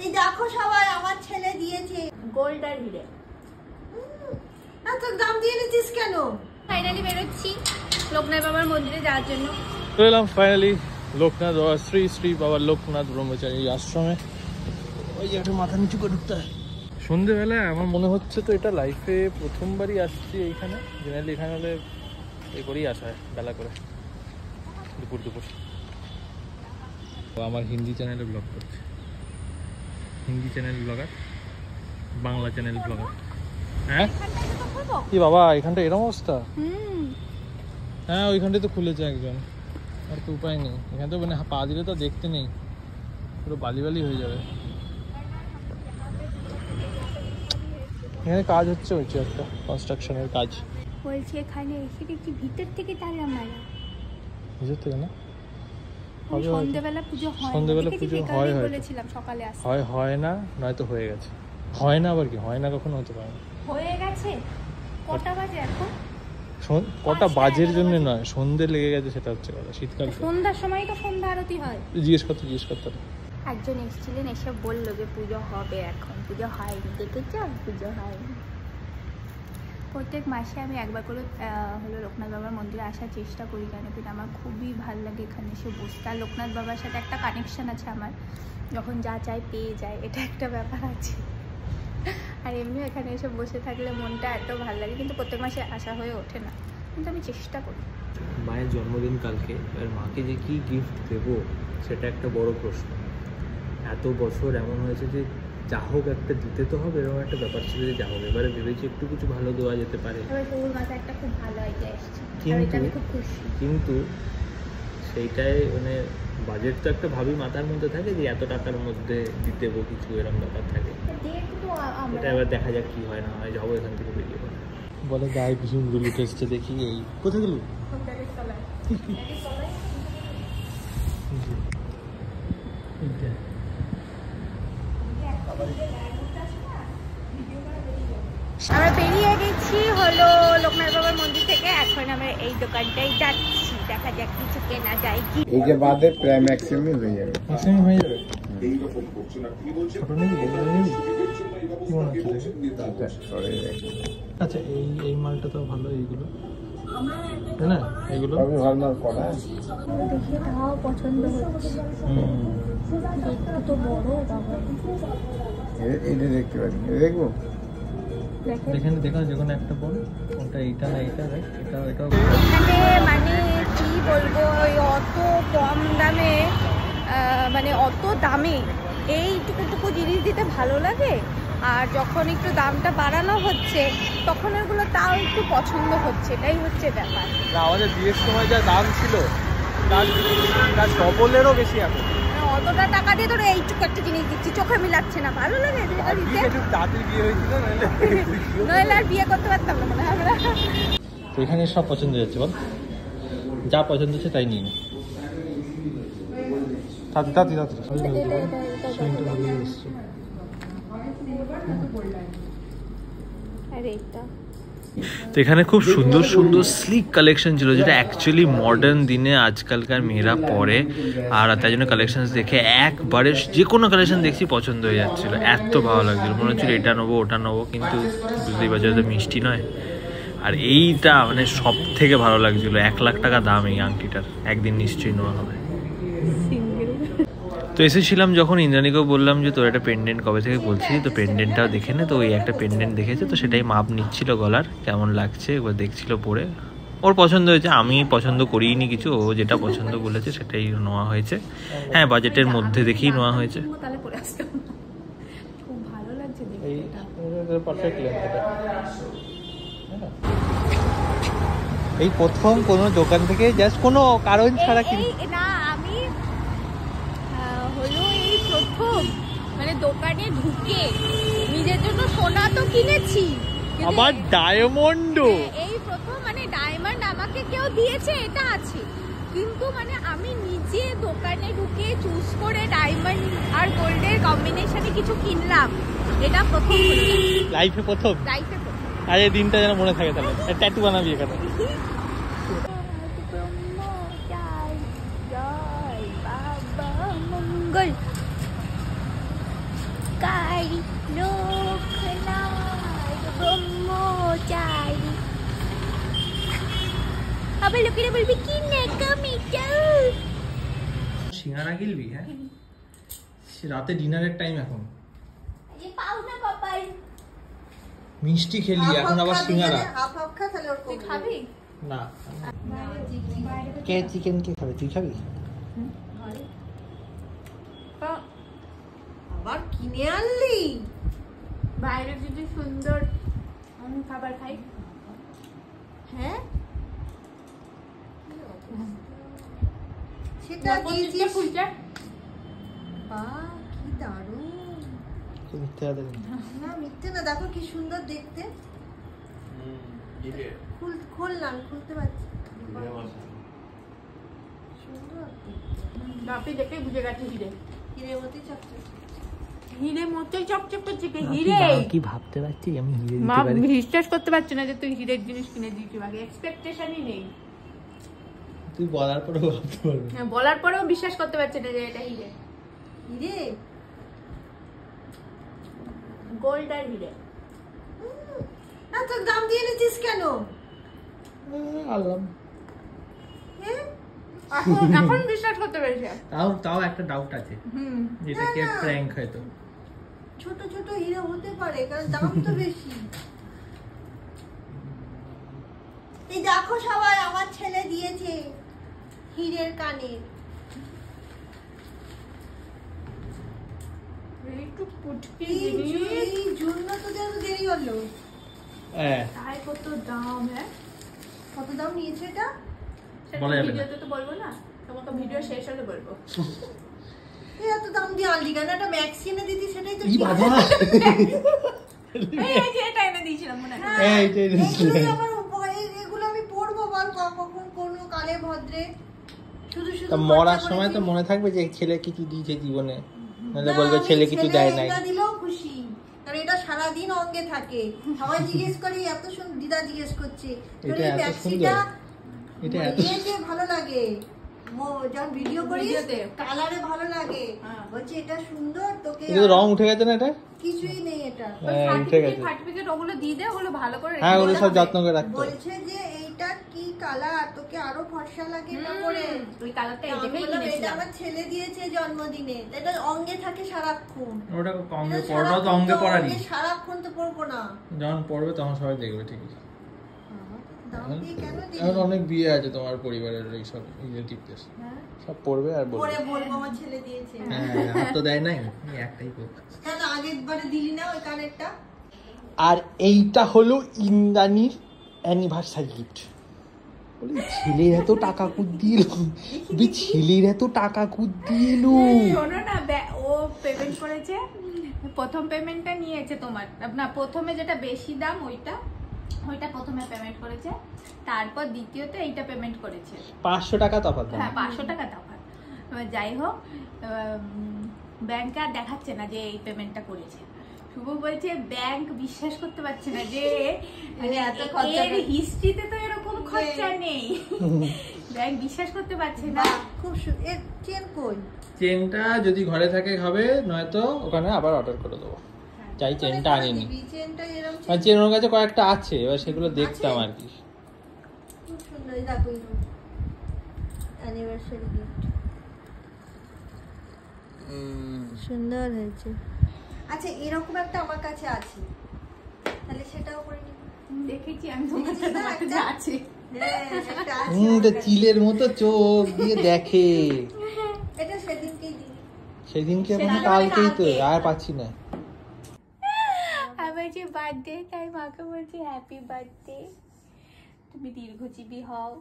এই দেখো সবাই আমার ছেলে দিয়েছে গোল্ড আর হিরে। এত দাম দিয়ে নিছিস কেন? ফাইনালি বেরোচ্ছি লোকনাথ বাবার মন্দিরে যাওয়ার জন্য। এলাম ফাইনালি লোকনাথ বাবা শ্রী শ্রী বাবা লোকনাথ ব্রহ্মচারী আশ্রমে। ওই একটু মাথা নিচু করে ঢুকতে হয়। সন্ধেবেলায় আমার মনে হচ্ছে তো এটা লাইফে প্রথমবারই আসছি এইখানে। জেনারেলি এখানে হলে এই করেই আসা হয় বেলা করে, দুপুর দুপুর। আমার হিন্দি চ্যানেলে ব্লগ করছে, Hindi channel blogger, Bangla channel blogger. হ্যাঁ কি বাবা এখানটা এরকম অবস্থা? হ্যাঁ ওইখানটায় তো খুলেছে একজন, আর তো উপায় নেই। এখানে তো মানে পা দিলে তো দেখতে নেই, পুরো বালি বালি হয়ে যাবে। এখানে কাজ হচ্ছে একটা কনস্ট্রাকশনের কাজ। বলছি এখানে এসে দেখছি ভিতর থেকে তালা মারা। ভিতর থেকে না? সন্ধ্যেবেলা পুজো হয়, সন্ধ্যেবেলা পুজো হয়, বলেছিলাম সকালে আসতে। হয় না, নয়তো হয়ে গেছে। হয় না আবার কি হয় না, কখনো হতে পারে না। হয়ে গেছে। কটা বাজে এখন? কটা বাজের জন্য নয়, সন্ধে লেগে গেছে সেটা হচ্ছে কথা। শীতকাল সন্ধ্যার সময় তো সন্ধ্যা আরতি হয়। জিজ্ঞেস করতে একজন এসেছিলেন, এসে বললো যে পুজো হবে, এখন পুজো হয়নি। দেখেছ পুজো হয়নি। প্রত্যেক মাসে আমি একবার করে হলো লোকনাথ বাবার মন্দিরে আসার চেষ্টা করি, কেন কি আমার খুবই ভালো লাগে এখানে এসে বসতে। আর লোকনাথ বাবার সাথে একটা কানেকশান আছে আমার, যখন যা চাই পেয়ে যায়, এটা একটা ব্যাপার আছে। আর এমনিও এখানে এসে বসে থাকলে মনটা এত ভালো লাগে, কিন্তু প্রত্যেক মাসে আসা হয়ে ওঠে না, কিন্তু আমি চেষ্টা করি। মায়ের জন্মদিন কালকে, আর মাকে যে কি গিফট দেবো সেটা একটা বড় প্রশ্ন। এত বছর এমন হয়েছে যে যা হোক একটা দিতে তো হবে, এরকম একটা ব্যাপার ছিল যে যা হোক। এবারে ভেবেছি একটু কিছু ভালো দেওয়া যেতে পারে, একটা খুব ভালো আইডিয়া এসেছে, কিন্তু সেইটাই মানে বাজেট তো একটা ভাবি মাথার মধ্যে থাকে যে এত টাকার মধ্যে দিতে দেবো কিছু, এরকম ব্যাপার থাকে। এটা এবার দেখা যাক কি হয় না হয়, যাবো এখান থেকে বেরিয়ে বলে গায়ে ভীষণগুলো টেস্টে দেখি। এই কোথায় গেল? আমরা বেরিয়ে গেছি হলো লোকনাথ বাবার মন্দির থেকে। এখন আমরা এই দোকানটাই যাচ্ছি, দেখা যাক কিছু কেনা যায় কি। এই যে বাদে প্রায় ম্যাক্সিমাম হয়ে যাবে। ম্যাক্সিমাম হয়ে যাবে। ছোট নেই আচ্ছা, এই মালটা তো ভালো। এইগুলো না, এইগুলো ভালো করা দেখে তাও পছন্দ হচ্ছে। তো বড় বাবা, এটা দেখতে পারি, দেখবো এখানে দেখা যে কোনো একটা বল, ওটা এইটা না এটা এটা এটা। এখানে মানে কি বলবো, অত কম দামে মানে অত দামে এইটুকু জিনিস দিতে ভালো লাগে। আর যখন একটু দামটা বাড়ানো হচ্ছে তখন এগুলো তাও একটু পছন্দ হচ্ছে, এটাই হচ্ছে ব্যাপার। আমাদের বিয়ের সময় যা দাম ছিল তার ডবলেরও বেশি এখন। অতটা টাকা দিয়ে ধরো এইটুকু একটা জিনিস দিচ্ছি, চোখে মিলাচ্ছে না, ভালো লাগে তাড়াতাড়ি বিয়ে হয়েছিল, নইলে আর বিয়ে করতে পারতাম না মনে হয় আমরা। তো এখানে সব পছন্দ হচ্ছে, বল যা পছন্দ হচ্ছে তাই নিয়ে নে। তাড়াতাড়ি তো এখানে খুব সুন্দর সুন্দর স্লিক কালেকশন ছিল, যেটা অ্যাকচুয়ালি মডার্ন দিনে আজকালকার মেয়েরা পরে। আর তাই জন্য কালেকশন দেখে একবারে যে কোনো কালেকশন দেখছি পছন্দ হয়ে যাচ্ছিলো, এত ভালো লাগছিল। মনে হচ্ছিল এটা নেবো ওটা নেবো, কিন্তু বুঝতেই পারছি তো মিষ্টি নয়। আর এইটা মানে সব থেকে ভালো লাগছিল, 1 লাখ টাকা দাম এই আংটিটার, একদিন নিশ্চয়ই নেওয়া হবে। তো এসেছিলাম যখন ইন্দ্রাণীকেও বললাম যে তোর একটা পেন্ডেন্ট কবে থেকে বলছিলি, তো পেন্ডেন্টটাও দেখে নে। তো ওই একটা পেন্ডেন্ট দেখেছে, তো সেটাই মাপ নিচ্ছিল গলার, কেমন লাগছে এবার দেখছিল পরে। ওর পছন্দ হয়েছে, আমি পছন্দ করিনি কিছু, ও যেটা পছন্দ বলেছে সেটাই নেওয়া হয়েছে। হ্যাঁ বাজেটের মধ্যে দেখেই নেওয়া হয়েছে। এই প্রথম কোনো দোকান থেকে জাস্ট কোনো কারণ ছাড়া কিনে না, আমি হলো এই প্রথম মানে দোকানে ঢুকে নিজের জন্য সোনা তো কিনেছি, আবার ডায়মন্ডও এই প্রথম। মানে ডায়মন্ড আমাকে কেউ দিয়েছে এটা আছে, কিন্তু মানে আমি নিজে দোকানে ঢুকে চুজ করে ডায়মন্ড আর গোল্ডের কম্বিনেশনে কিছু কিনলাম, এটা প্রথম লাইফে প্রথম। আর এই দিনটা যেন মনে থাকে, তাহলে ট্যাটু বানাবি এখানে। ব্রহ্মচারী লোকনাথ ব্রহ্মচারী। আবার লোকেরা বলবি কি নেকামিটা। সিঙ্গারা গিলবি? হ্যাঁ, রাতে ডিনারের টাইম এখন। এই পাও না বাবাই। মিষ্টি খেলি এখন আবার সিঙ্গারা। হাফ হাফ খা তাহলে ওর তুই খাবি? না, কে চিকেন কে খাবে? তুই খাবি? আবার কিনে আনলি? বাইরে যদি সুন্দর খাবার খাই। হ্যাঁ সেটা দিয়েছিস। বাহ কি দারুণ। না মিথ্যে না, দেখো কি সুন্দর দেখতে। খুললাম, খুলতে পারছি। সুন্দর বাপি দেখে বুঝে গেছে হিরে। হিরে মতোই চকচক। হিরে মতোই চকচক করছে কি হিরে। কি ভাবতে পারছি আমি হিরে মা দিতে পারি? বিশ্বাস করতে পারছে না যে তুই হিরের জিনিস কিনে দিয়েছিস। আগে এক্সপেকটেশনই নেই। তুই বলার পরেও ভাবতে পারবি? হ্যাঁ, বলার পরেও বিশ্বাস করতে পারছে না যে এটা হিরে। হিরে গোল্ড আর হিরে। এত দাম দিয়ে নিচ্ছিস কেন? আল্লাহ, এখন বিশ্বাস করতে পেরেছে। তাও একটা ডাউট আছে, যেটা কি প্র্যাঙ্ক হয়তো। ছোট ছোট হিরে হতে পারে, কারণ দাম তো বেশি। এই দেখো সবাই, আমার ছেলে দিয়েছে হিরের কানে। একটু পুটকি এই জন্য তো দেরি হলো। তাই কত দাম। হ্যাঁ, কত দাম নিয়েছে এটা? বলা যাবে না। ভিডিওতে তো বলবো না, তোমাকে ভিডিও শেষ হলে বলবো। এত দাম দিয়ে আনলি কেন? একটা ম্যাক্সিনে দিদি, সেটাই তো ই বাবা, এই যে এটা এনে দিয়েছিলাম মনে হয়। এগুলো আমি পরবো বল কখন কোন কালে ভদ্রে। শুধু শুধু মরার সময় তো মনে থাকবে যে ছেলে কিছু দিয়েছে জীবনে, নাহলে বলবে ছেলে কিছু দেয় নাই। এটা দিলেও খুশি, কারণ এটা সারাদিন অঙ্গে থাকে। সবাই জিজ্ঞেস করে, এত সুন্দর। দিদা জিজ্ঞেস করছে এটা এত সুন্দর, এটা এত ভালো লাগে। যখন ভিডিও করি কালারে ভালো লাগে, বলছে এটা সুন্দর। তোকে রং উঠে গেছে না? এটা কিছুই নেই, এটা সার্টিফিকেট ওগুলো দিয়ে দে, ওগুলো ভালো করে হ্যাঁ, ওগুলো সব যত্ন করে রাখতে হবে। বলছে যে এইটা কি কালার, তোকে আরো ফর্সা লাগে এটা করে। ওই কালারটা এই দেখেই এটা কিনেছিলাম। আমার ছেলে দিয়েছে জন্মদিনে, এটা অঙ্গে থাকে সারাক্ষণ। ওটা অঙ্গে পড়া তো অঙ্গে পড়ারই, সারাক্ষণ তো পরবো না। যখন পড়বে তখন সবাই দেখবে। ঠিক আছে, দাম দিয়ে কেন দিই? এখন অনেক বিয়ে আছে তোমার পরিবারের, এই সব রিলেটিভদের সব পড়বে আর বলবে। পরে বলবো আমার ছেলে দিয়েছে। হ্যাঁ, হাত তো দেয় নাই, একটাই হোক। কেন আগের বারে দিলি না ওই কানেরটা? আর এইটা হলো ইন্দ্রাণীর অ্যানিভার্সারি গিফট। বলি ছেলের এত টাকা কুদ দিল, ছেলের এত টাকা কুদ দিল। শোনো না, ও পেমেন্ট করেছে। প্রথম পেমেন্টটা নিয়েছে তোমার না, প্রথমে যেটা বেশি দাম ওইটা প্রথমে পেমেন্ট করেছে, তারপর দ্বিতীয়তে এইটা পেমেন্ট করেছে। 500 টাকা তফাৎ। হ্যাঁ, 500 টাকা তফাৎ। যাই হোক, ব্যাংক আর দেখাচ্ছে না যে এই পেমেন্টটা করেছে। শুভ বলছে ব্যাংক বিশ্বাস করতে পারছে না যে এত খরচা, এর হিস্ট্রিতে তো এরকম খরচা নেই। ব্যাংক বিশ্বাস করতে পারছে না। খুব এর চেন কই? চেনটা যদি ঘরে থাকে হবে, নয়তো ওখানে আবার অর্ডার করে দেবো। চাই চেনটা আনিনি, চেনটা এরকম আর চেন ওর কাছে কয়েকটা আছে, এবার সেগুলো দেখতাম আর কি। খুব সুন্দর। দেখো অ্যানিভার্সারি গিফট সুন্দর হয়েছে। আচ্ছা, এরকম একটা আমার কাছে আছে, তাহলে সেটাও করে নিব। দেখেছি আমি তোমার কাছে আছে। হ্যাঁ, একটা আছে। চিলের মতো চোখ দিয়ে দেখে। এটা সেদিনকেই দিই। সেদিনকে মানে কালকেই তো, আর পাচ্ছি না। আমার যে বার্থডে, তাই মাকে বলছি হ্যাপি বার্থডে, তুমি দীর্ঘজীবী হও,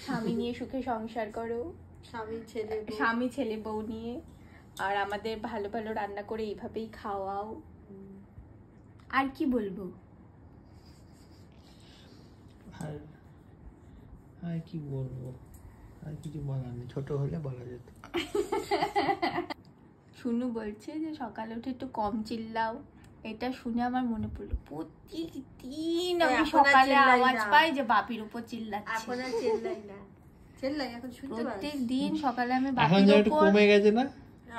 স্বামী নিয়ে সুখে সংসার করো, স্বামী ছেলে বউ নিয়ে, আর আমাদের ভালো ভালো রান্না করে এইভাবেই খাওয়াও। আর কি বলবো? আর কি বলবো, আর কিছু বলার নেই, ছোট হলে বলা যেত। শুনু বলছে যে সকালে উঠে একটু কম চিল্লাও। এটা শুনে আমার মনে পড়লো, প্রতিদিন আমি সকালে আওয়াজ পাই যে বাপির উপর চিল্লাচ্ছে। এখন আর চিল্লাই না, চিল্লাই এখন শুনতে পাই। প্রত্যেকদিন সকালে আমি এখন বাপির যে একটু উপর, কমে গেছে না,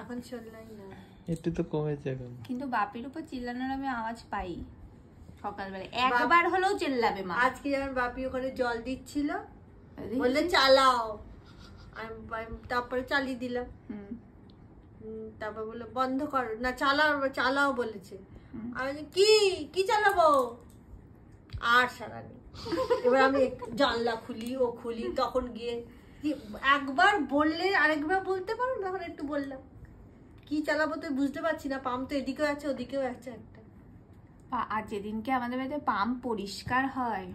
এখন চিল্লাই না। একটু তো কমেছে এখন। কিন্তু বাপির উপর চিল্লানোর আমি আওয়াজ পাই সকালবেলা, একবার হলেও চিল্লাবে মা। আজকে যেমন বাপি ওখানে জল দিচ্ছিল, বললে চালাও, তারপরে চালিয়ে দিলাম। তারপর বললো বন্ধ করো না, চালাও চালাও বলেছে। আমি কি চালাবো, আর সারা নেই। এবার আমি জানলা খুলি, ও খুলি, তখন গিয়ে একবার বললে আরেকবার বলতে পারো না, এখন একটু বললাম কি চালাবো তো বুঝতে পারছি না, পাম্প তো এদিকেও আছে ওদিকেও আছে একটা। আর যেদিনকে আমাদের বাড়িতে পাম্প পরিষ্কার হয়,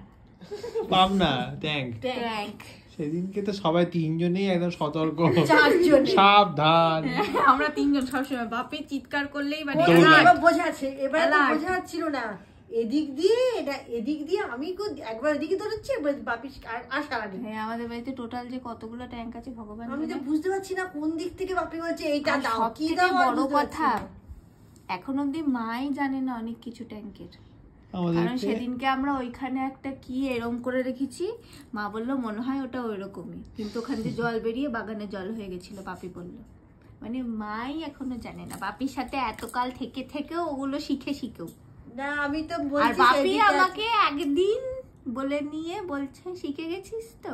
পাম্প না ট্যাঙ্ক, ট্যাঙ্ক, সেদিনকে তো সবাই তিনজনেই একদম সতর্ক, সাবধান। আমরা তিনজন সবসময় বাপি চিৎকার করলেই মানে এবার বোঝাচ্ছে, এবার বোঝা যাচ্ছিল না এদিক দিয়ে, এটা এদিক দিয়ে, আমি একবার এদিকে ধরেছি, বাপি আর সারা নেই। হ্যাঁ, আমাদের বাড়িতে টোটাল যে কতগুলো ট্যাঙ্ক আছে ভগবান, আমি তো বুঝতে পারছি না কোন দিক থেকে বাপি বলছে এইটা দাও, কি সবথেকে দাও। বড় কথা, এখন অব্দি মাই জানে না অনেক কিছু ট্যাঙ্কের। কারণ সেদিনকে আমরা ওইখানে একটা কি এরম করে রেখেছি, মা বললো মনে হয় ওটা ওইরকমই, কিন্তু ওখান থেকে জল বেরিয়ে বাগানে জল হয়ে গেছিল, বাপি বললো। মানে মাই এখনো জানে না, বাপির সাথে এতকাল থেকে থেকেও ওগুলো শিখেও না। আমি তো আর বাপি আমাকে একদিন বলে নিয়ে বলছে শিখে গেছিস তো,